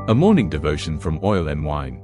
A morning devotion from Oil and Wine.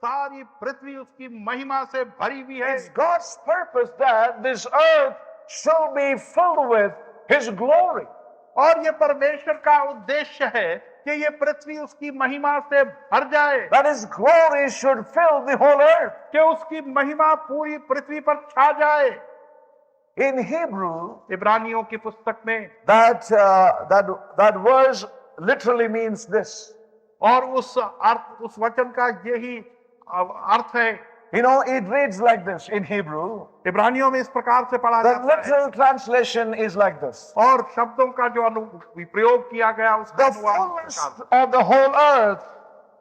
सारी पृथ्वी उसकी महिमा से भरी हुई है। It's God's purpose that this earth shall be filled with His glory. और ये परमेश्वर का उद्देश्य है कि ये पृथ्वी उसकी महिमा से भर जाए, That His glory should fill the whole earth. कि उसकी महिमा पूरी पृथ्वी पर छा जाए। In Hebrew, इब्रानियों की पुस्तक में that verse literally means this. और उस वचन का यही अर्थ है। You know, it reads like this in Hebrew. इब्रानियों में इस प्रकार से पढ़ा The जाता है literal translation is like this. और शब्दों का जो प्रयोग किया गया उसका The अनुवाद इस fullness प्रकार से। of the whole earth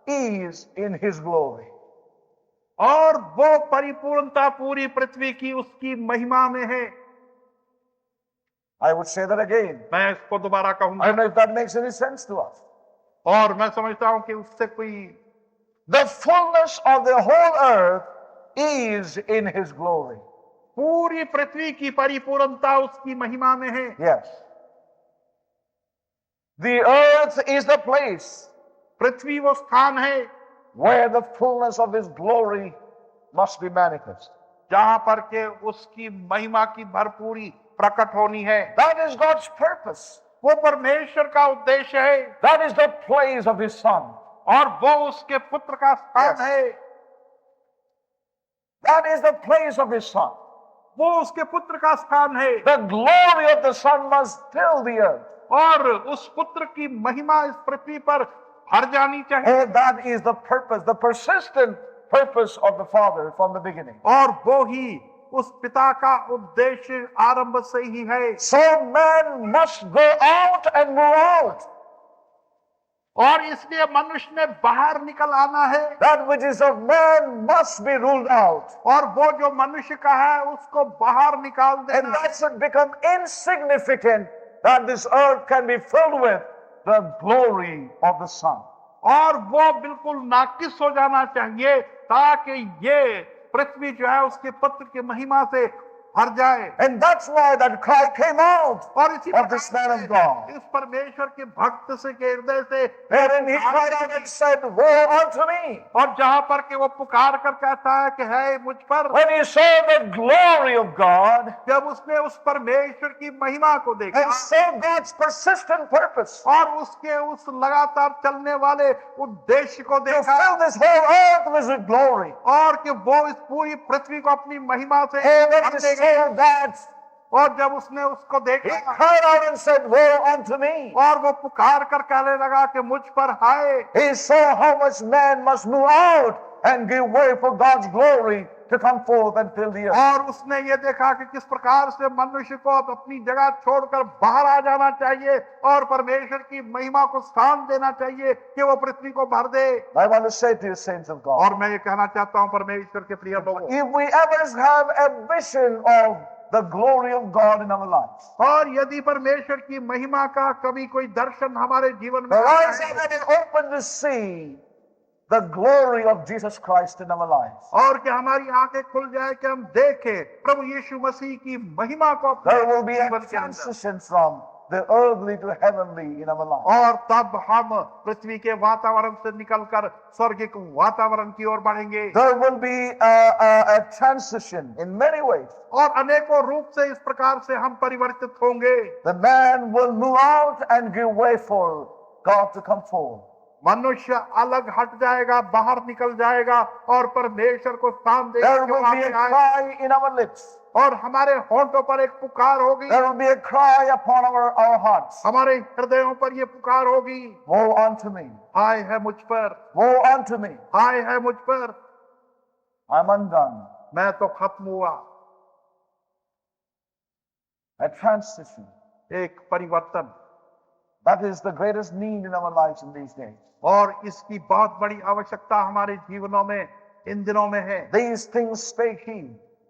is in His glory. और वो परिपूर्णता पूरी पृथ्वी की उसकी महिमा में है। I would say that again. मैं इसको दोबारा I don't कहूंगा know if that makes any sense to us. और मैं समझता हूं कि उससे कोई The fullness of the whole earth is in His glory. पूरी पृथ्वी की परिपूर्णता उसकी महिमा में है। Yes. The earth is the place पृथ्वी वो स्थान है where the fullness of His glory must be manifest. जहां पर के उसकी महिमा की भरपूरी प्रकट होनी है। That is God's purpose. वो परमेश्वर का उद्देश्य है That is the place of His Son. और वो उसके पुत्र का स्थान Yes. है। That is the place of His Son. वो उसके पुत्र का स्थान है The glory of the Son must fill the earth. और उस पुत्र की महिमा इस पृथ्वी पर भर जानी चाहिए। And that is the purpose, the persistent purpose of the Father from the beginning. और वो ही उस पिता का उद्देश्य आरंभ से ही है। So man must go out and move out. और इसलिए मनुष्य ने बाहर निकल आना है That which is of man must be ruled out. और वो जो मनुष्य का है उसको बाहर निकाल And देना है। that should become insignificant, that this earth can be filled with the glory of the Son. और वो बिल्कुल नाकिस हो जाना चाहिए ताकि ये पृथ्वी जो है उसके पुत्र की महिमा से भर जाए। And that's why that cry came out और इसी of this man of God. इस परमेश्वर के भक्त से के हृदय से Wherein he cried out and said, woe unto me. और जहां पर के वो पुकार कर कहता है कि है मुझ पर। When he saw the glory of God जब उसने उस परमेश्वर की महिमा को देखा and saw God's persistent purpose और उसके उस लगातार चलने वाले उद्देश्य को to देखा fill this whole earth with his glory. और कि वो इस पूरी पृथ्वी को अपनी महिमा से And when भर he देगा। saw that, और जब उसने उसको he देखा cried out and said, woe unto me. और वो पुकार कर कहने लगा कि मुझ पर हाय। He saw how much man must move out and give way for God's glory to come forth and fill the earth. और उसने ये देखा कि किस प्रकार से मनुष्य को अब अपनी जगह छोड़कर बाहर आ जाना चाहिए और परमेश्वर की महिमा को स्थान देना चाहिए कि वो पृथ्वी को भर दे। I want to say to you, saints of God, और मैं ये कहना चाहता हूँ परमेश्वर के प्रिय लोगों, if we ever have a vision of the glory of God in our lives, और यदि परमेश्वर की महिमा का कभी कोई दर्शन हमारे जीवन में the आता eyes है, are getting open to see the glory of Jesus Christ in our lives. और कि हमारी आंखें खुल जाए कि हम देखें प्रभु यीशु मसीह की महिमा को अपने There will be a जीवन के अंदर। transition from the earthly to heavenly in our lives. और तब हम पृथ्वी के वातावरण से निकलकर स्वर्गिक वातावरण की ओर बढ़ेंगे। There will be a transition in many ways. और अनेकों रूप से इस प्रकार से हम परिवर्तित होंगे। The man will move out and give way for God to come forth. मनुष्य अलग हट जाएगा, बाहर निकल जाएगा और परमेश्वर को स्थान देगा There कि will वो be a आगे आए। cry in our lips. और हमारे होंठों पर एक पुकार होगी, There will be a cry upon our hearts. हमारे हृदयों पर ये पुकार होगी, Woe unto me. हाय है मुझ पर, Woe unto me. हाय है मुझ पर, I'm undone. मैं तो खत्म हुआ। A transition. एक परिवर्तन, That is the greatest need in our lives in these days. और इसकी बहुत बड़ी आवश्यकता हमारे जीवनों में इन दिनों में है। These things spake he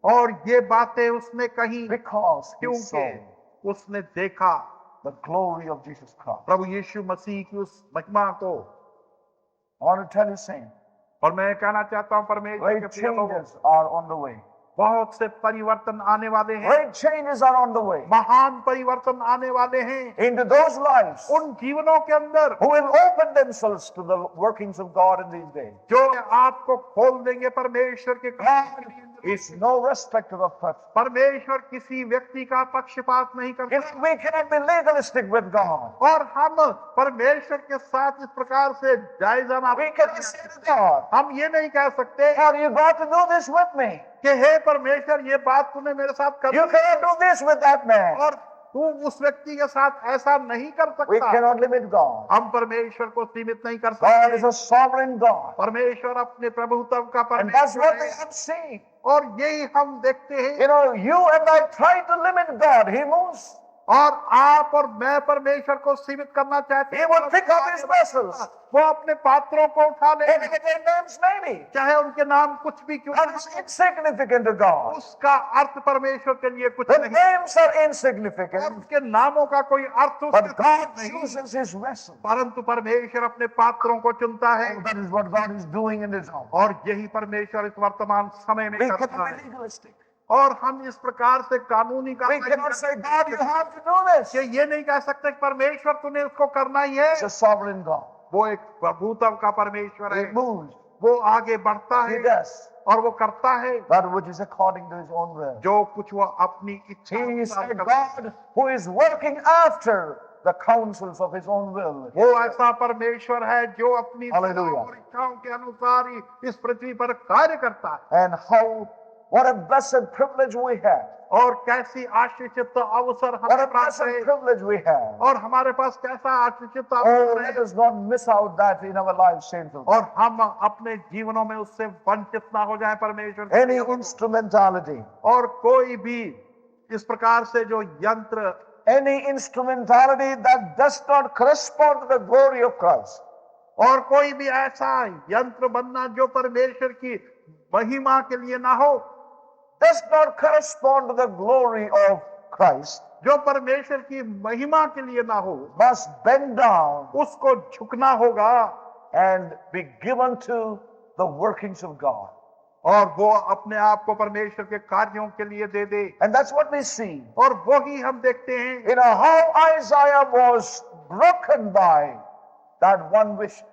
और ये बातें उसने कही because he क्योंकि saw उसने देखा the glory of Jesus Christ. प्रभु यीशु मसीह की उस महिमा को। I want to tell you, saints, और मैं कहना चाहता हूँ परमेश्वर के great प्रिय लोगों, changes are on the way. बहुत से परिवर्तन आने वाले हैं, Great changes are on the way महान परिवर्तन आने वाले हैं into those lives उन जीवनों के अंदर who will open themselves to the workings of God in these days. जो आपको खोल देंगे परमेश्वर के काम के लिए। It's no respect of person. परमेश्वर किसी व्यक्ति का पक्षपात नहीं करता We cannot be legalistic with God. और हम परमेश्वर के साथ इस प्रकार से जायजाना We cannot say to God, हम ये नहीं कह सकते God, you got to do this with me. कि हे परमेश्वर ये बात तूने मेरे साथ कर You the cannot do this with that man. और तू उस व्यक्ति के साथ ऐसा नहीं कर We सकता। cannot limit God. हम परमेश्वर को सीमित नहीं कर God is सकते। a sovereign God. परमेश्वर अपने प्रभुत्व का And that's परमेश्वर what we है have seen. और यही हम देखते हैं। You know, you and I try to limit God. He moves. और आप और मैं परमेश्वर को सीमित करना चाहते He हैं। will pick up his vessels. वो अपने पात्रों को उठा ले, Even if their names maybe. चाहे उनके नाम कुछ भी क्यों That न is हो, insignificant to God. उसका अर्थ परमेश्वर के लिए कुछ The नहीं। names are और insignificant, उसके नामों का कोई अर्थ उसके but God साथ नहीं, chooses his vessels. परंतु परमेश्वर अपने पात्रों को चुनता है That is what God is doing in this hour. और यही परमेश्वर इस वर्तमान समय में We करता cannot है। be legalistic. और हम इस प्रकार से कानूनी काम We नहीं cannot कर say, सकते God, you have to do this. कि ये नहीं कह सकते कि परमेश्वर तूने इसको करना ही है। It's a sovereign God. वो एक प्रभुत्व का परमेश्वर He है, moves. वो आगे बढ़ता He है does और वो करता है that which is according to his own will. जो कुछ वो अपनी इच्छा He is अनुसार a करता है। God who is working after the counsels of his own will. वो ऐसा परमेश्वर है जो अपनी Hallelujah. और इच्छाओं के अनुसार ही इस पृथ्वी पर कार्य करता है। And what a blessed privilege we have. और कैसी आशीषित अवसर What हमें a प्राप्त blessed है privilege we have. और हमारे पास कैसा आशीषित Oh, अवसर let है us not miss out that in our lives, saints of God. और हम अपने जीवनों में उससे वंचित ना हो जाए परमेश्वर के Any नियमों को। instrumentality, और कोई भी इस प्रकार से जो यंत्र any instrumentality that does not correspond to the glory of Christ, और कोई भी ऐसा यंत्र बनना जो परमेश्वर की महिमा के लिए ना हो, does not correspond to the glory of Christ, जो परमेश्वर की महिमा के लिए ना हो, must bend down उसको झुकना होगा and be given to the workings of God. और वो अपने आप को परमेश्वर के कार्यों के लिए दे दे। And that's what we see. और वही हम देखते हैं You know how Isaiah was broken by that one vision.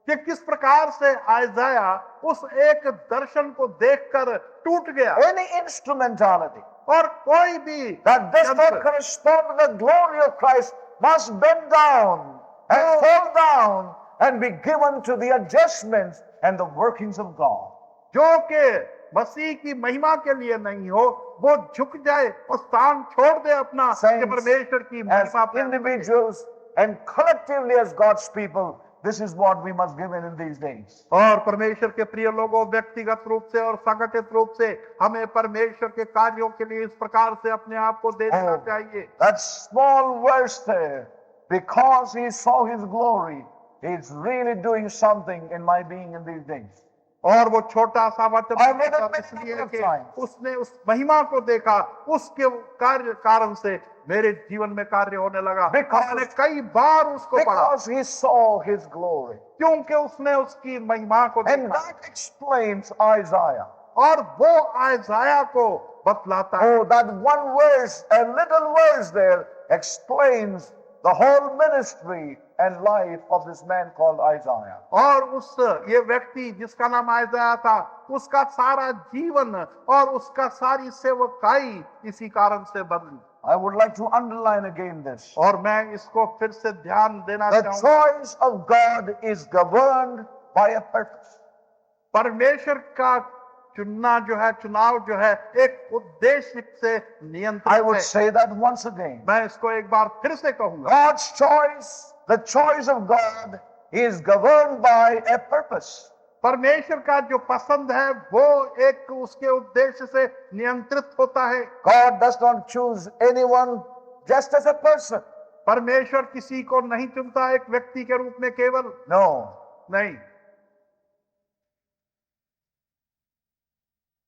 कि किस प्रकार से आइज़ाया उस एक दर्शन को देखकर टूट गया। Any instrumentality और कोई भी that does not यंत्र correspond to the glory of Christ must bend down and fall down and be given to the adjustments and the workings of God. जो के मसीह की महिमा के लिए नहीं हो, वो झुक जाए और स्थान छोड़ दे अपना कि Saints, परमेश्वर की as महिमा पर। individuals and collectively as God's people, this is what we must give in these days. और परमेश्वर के प्रिय लोगों, व्यक्तिगत रूप से और संगठित रूप से हमें परमेश्वर के कार्यों के लिए इस प्रकार से अपने आप को दे देना चाहिए। That small verse there, because he saw his glory, he's really doing something in my being in these days. और वो छोटा सा वचन I read it और many इसलिए number of कि times. उसने उस महिमा को देखा, उसके कार्य कारण से मेरे जीवन में कार्य होने लगा। Because- मैंने कई बार उसको पढ़ा Because he saw his glory. क्योंकि उसने उसकी महिमा को And देखा that explains Isaiah. और वो आइज़ाया को बतलाता है। Oh, that one verse, a little verse there, explains the whole ministry and life of this man called Isaiah. और उस ये व्यक्ति जिसका नाम आइज़ाया था, उसका सारा जीवन और उसका सारी सेवकाई इसी कारण से बदली। I would like to underline again this. और मैं इसको फिर से ध्यान देना The चाहूंगा। choice of God is governed by a purpose. परमेश्वर का चुनना जो है, चुनाव जो है, एक उद्देश्य से I नियंत्रित would है। say that once again. मैं इसको एक बार फिर से कहूंगा। God's choice, the choice of God, is governed by a purpose. परमेश्वर का जो पसंद है वो एक उसके उद्देश्य से नियंत्रित होता है। God does not choose anyone just as a person. परमेश्वर किसी को नहीं चुनता एक व्यक्ति के रूप में केवल, No. नहीं,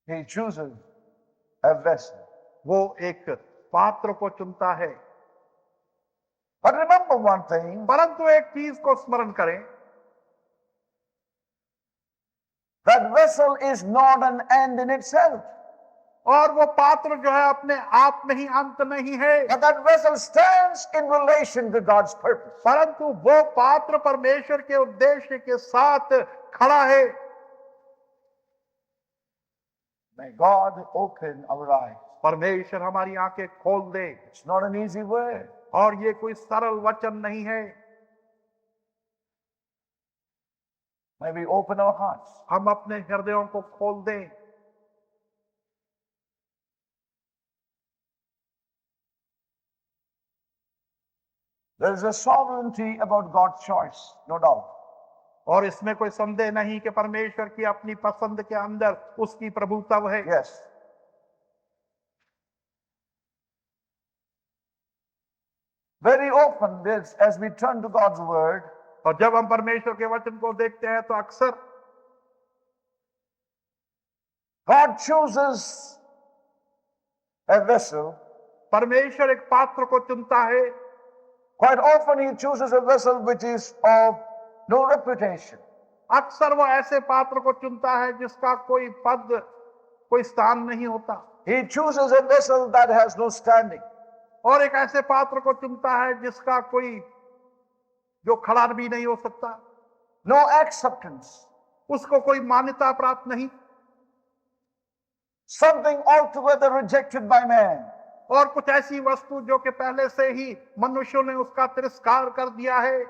He chooses a vessel. वो एक पात्र को चुनता है। But remember one thing, परंतु एक चीज को स्मरण करें, that vessel is not an end in itself. और वो पात्र जो है अपने आप में ही अंत नहीं है, But that vessel stands in relation to God's purpose. परंतु वो पात्र परमेश्वर के उद्देश्य के साथ खड़ा है। May God open our eyes. परमेश्वर हमारी आंखें खोल दे। It's not an easy word. और ये कोई सरल वचन नहीं है। May we open our hearts. हम अपने हृदयों को खोल दें। There is a sovereignty about God's choice, no doubt. और इसमें कोई संदेह नहीं कि परमेश्वर की अपनी पसंद के अंदर उसकी प्रभुत्व है। Yes. Very often, this, as we turn to God's word, और जब हम परमेश्वर के वचन को देखते हैं तो अक्सर God chooses a vessel. परमेश्वर एक पात्र को चुनता है। Quite often, He chooses a vessel which is of no reputation. अक्सर वो ऐसे पात्र को चुनता है जिसका कोई पद, कोई स्थान नहीं होता। He chooses a vessel that has no standing. और एक ऐसे पात्र को चुनता है जिसका कोई, जो खड़ा भी नहीं हो सकता, No acceptance. उसको कोई मान्यता प्राप्त नहीं, Something altogether rejected by man. और कुछ ऐसी वस्तु जो कि पहले से ही मनुष्यों ने उसका तिरस्कार कर दिया है।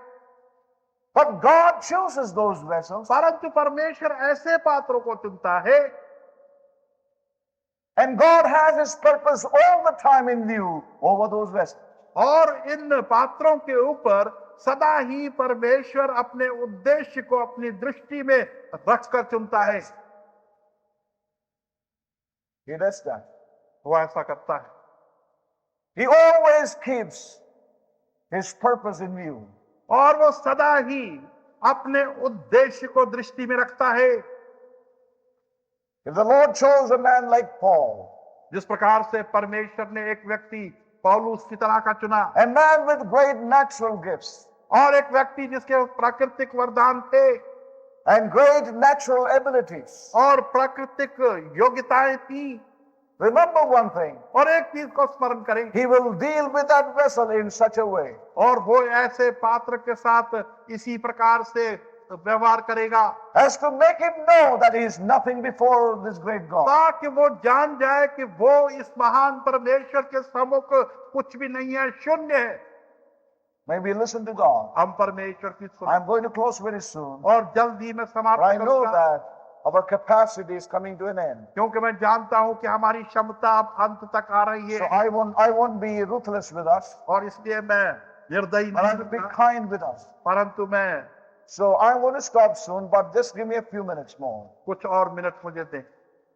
But God chooses those vessels, परंतु परमेश्वर ऐसे पात्रों को चुनता है, and God has His purpose all the time in view over those vessels. और इन पात्रों के ऊपर सदा ही परमेश्वर अपने उद्देश्य को अपनी दृष्टि में रखकर चुनता है। He does that. वो ऐसा करता है। He always keeps His purpose in view. और वो सदा ही अपने उद्देश्य को दृष्टि में रखता है। If the Lord chose a man like Paul, जिस प्रकार से परमेश्वर ने एक व्यक्ति पौलुस की तरह का चुना, a man with great natural gifts और एक व्यक्ति जिसके प्राकृतिक वरदान थे and great natural abilities, और प्राकृतिक योग्यताएं थी, remember one thing, और एक चीज को स्मरण करें, He will deal with that vessel in such a way और वो ऐसे पात्र के साथ इसी प्रकार से व्यवहार करेगा as to make him know that he is nothing before this great God. ताकि वो जान जाए कि वो इस महान परमेश्वर के सम्मुख कुछ भी नहीं है, शून्य है। Maybe listen to God. हम परमेश्वर की सुन, I'm going to close very soon. और जल्द ही मैं But समाप्त I know करूंगा, that our capacity is coming to an end. क्योंकि मैं जानता हूं कि हमारी क्षमता अब अंत तक आ रही So है, I won't be ruthless with us, और इसलिए मैं निर्दयी but I नहीं will be हूं, kind with us. परंतु मैं So I'm going to stop soon, but just give me a few minutes more. कुछ और मिनट मुझे दें।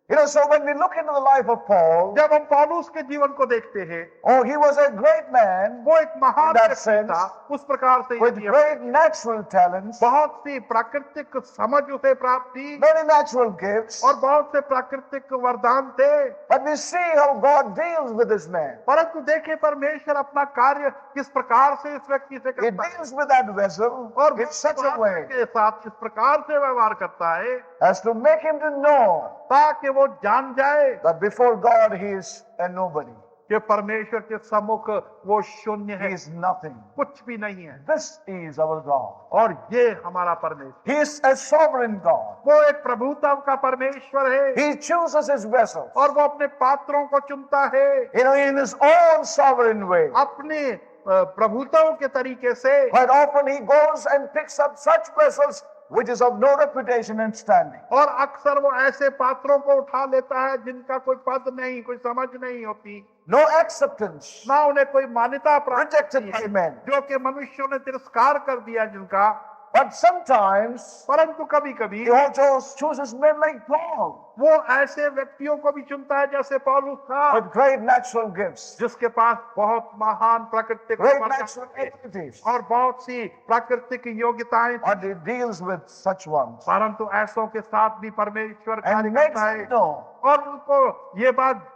You know, so when we look into the life of Paul, जब हम पौलुस के जीवन को देखते हैं, oh, he was a great man वो एक महान In that व्यक्ति sense, था, उस प्रकार से with यदि great natural talents, बहुत सी प्राकृतिक समझ उसे प्राप्त थी many natural gifts. और बहुत से प्राकृतिक वरदान थे, But we see how God deals with this man. परंतु देखे परमेश्वर अपना कार्य किस प्रकार से इस व्यक्ति से He करता है, deals with that vessel और in such a way के साथ इस प्रकार से व्यवहार करता है as to make him to know ताकि वो जान जाए that before God he is a nobody. कि परमेश्वर के सम्मुख वो शून्य He है, is nothing. कुछ भी नहीं है। This is our God. और ये हमारा परमेश्वर, He is a sovereign God. वो एक प्रभुत्व का परमेश्वर है, He chooses his vessels, और वो अपने पात्रों को चुनता है you know, in his own sovereign way. अपने प्रभुत्व के तरीके से। Quite often he goes and picks up such vessels which is of no reputation and standing. और अक्सर वो ऐसे पात्रों को उठा लेता है जिनका कोई पद नहीं, कोई समझ नहीं होती, No acceptance, ना उन्हें कोई मान्यता प्राप्त rejected होती by है, men. जो कि मनुष्यों ने तिरस्कार कर दिया जिनका। But sometimes परंतु कभी कभी he also chooses men like Paul वो ऐसे व्यक्तियों को भी चुनता है जैसे पौलुस था, with great natural gifts, जिसके पास बहुत महान प्राकृतिक great वरदान natural थे abilities, और बहुत सी प्राकृतिक योग्यताएं थी, and he deals with such ones परंतु ऐसों के साथ भी परमेश्वर कार्य and makes करता है them know और उनको ये बात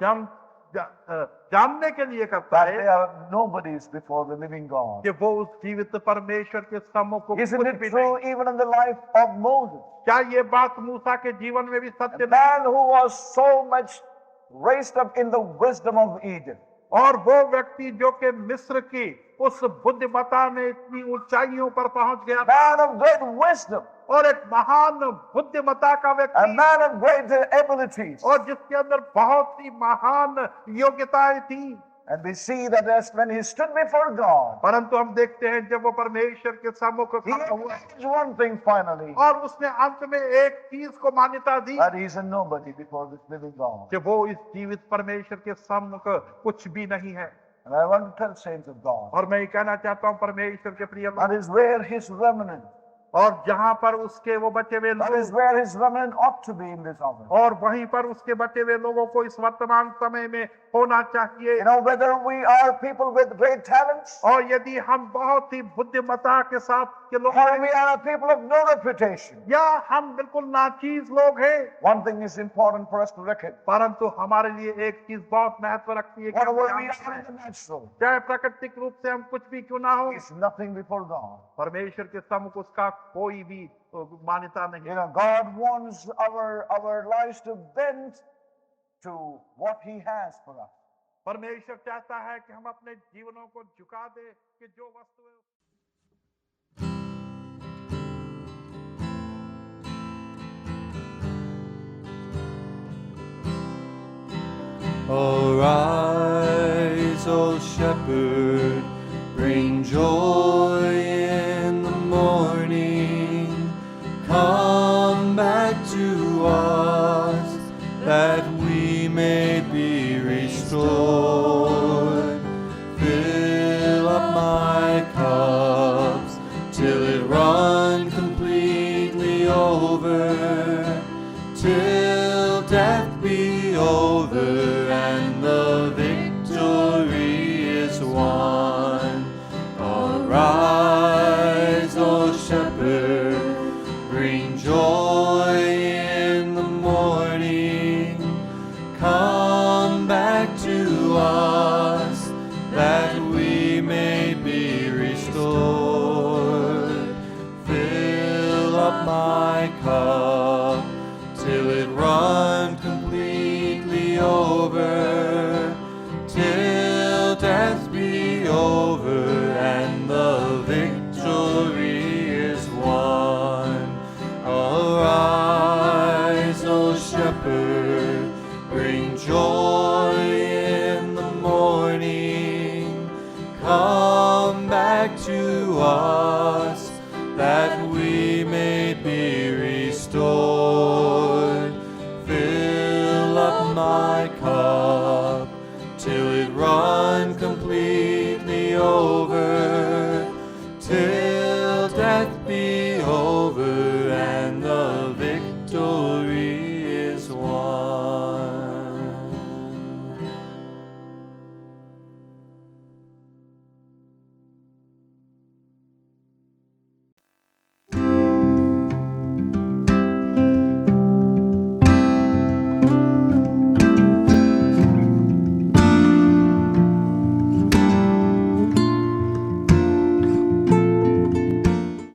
जानने के लिए करता that है they are nobodies before the living God. कि वो उस जीवित परमेश्वर के सम्मुख कुछ Isn't it भी true नहीं। even in the life of Moses? क्या ये बात मूसा के जीवन में भी सत्य A नहीं? man who was so much raised up in the wisdom of Eden. और वो व्यक्ति जो कि मिस्र की उस बुद्धिमत्ता में इतनी ऊंचाइयों पर पहुंच गया था, Man of great wisdom, और एक महान बुद्धिमत्ता का a व्यक्ति, man of great abilities. और जिसके अंदर बहुत सी महान योग्यताएं थी। And we see that as when he stood before God, परंतु हम देखते हैं जब वो परमेश्वर के सम्मुख he खड़ा हुआ acknowledged one thing finally, और उसने अंत में एक चीज को मान्यता दी that he is a nobody before this living God. कि वो इस जीवित परमेश्वर के सम्मुख कुछ भी नहीं है। And I want to tell saints of God, और मैं ये कहना चाहता हूँ परमेश्वर के प्रिय that लोग, is where his remnant, और जहाँ पर उसके वो बचे हुए that is लोग, where his remnant ought to be in this hour. और वहीं पर उसके बचे हुए लोगों को इस वर्तमान समय में होना चाहिए। You know, whether we are people with great talents, और यदि हम बहुत ही बुद्धिमत्ता के साथ के लोग or we हैं, are people of no reputation, या हम बिल्कुल नाचीज लोग हैं, one thing is important for us to reckon. परंतु हमारे लिए एक चीज बहुत महत्व रखती है कि हम Whatever we जानते are in हैं, the natural चाहे प्राकृतिक रूप से हम कुछ भी क्यों ना हो, is nothing before God. परमेश्वर के सम्मुख उसका कोई भी मान्यता नहीं। You know, God wants our lives to bend to what He has for us. परमेश्वर चाहता है कि हम अपने जीवनों को झुका दे कि जो वस्तुएं Arise, O shepherd, bring joy in the morning. Come back to us, that we may be restored. Fill up my cups till it run completely over, till death be over and the victory is won. Arise, O shepherd, bring joy in the morning. Come back to us, that we may be restored. Fill up my cup till it run completely over, till death be over and the victory is won. Arise, O shepherd, bring joy in the morning. Come back to us, that we may be restored. Fill up my cup